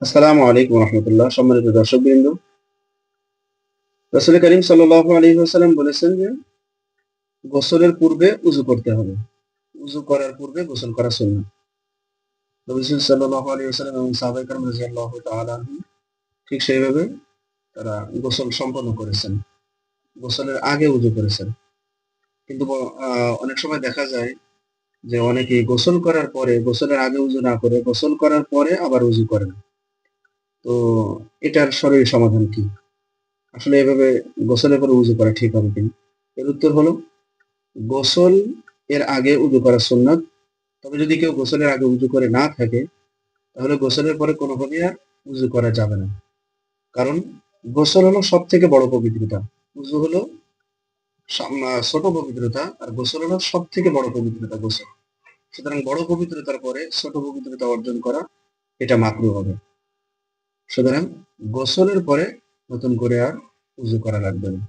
আসসালামু আলাইকুম রহমতুল্লাহ। সম্মানিত দর্শকবৃন্দ, রাসূল করিম সাল্লাল্লাহু আলাইহি ওয়াসাল্লাম বলেছেন যে গোসলের পূর্বে উযু করতে হবে। উযু করার পূর্বে গোসল করা সুন্নাত। নবী সাল্লাল্লাহু আলাইহি ওয়াসাল্লাম এবং সাহাবায়ে কেরাম রাদিয়াল্লাহু তাআলা আনহুম ঠিক সেইভাবে তারা গোসল সম্পন্ন করেছেন। গোসলের আগে উযু করেছেন। কিন্তু অনেক সময় দেখা যায় যে অনেকেই গোসল করার পরে গোসলের আগে উযু না করে গোসল করার পরে আবার উযু করেন। তো এটার সরল সমাধান কি? আসলে এভাবে গোসলের পরে উযু করা ঠিক হবে কিনা? এর উত্তর হলো গোসল এর আগে উযু করা সুন্নাত। তবে যদি কেউ গোসলের আগে উযু করে না থাকে, তাহলে গোসলের পরে কোনোভাবেই আর উযু করা যাবে না। কারণ গোসল হলো সবথেকে বড় পবিত্রতা। উযু হলো ছোট পবিত্রতা, আর গোসল হলো সবথেকে বড় পবিত্রতা গোসল। সুতরাং বড় পবিত্রতার পরে ছোট পবিত্রতা অর্জন করা এটা মাকরুহ হবে। সুতরাং গোসলের পরে নতুন করে আর উযু করা লাগবে না।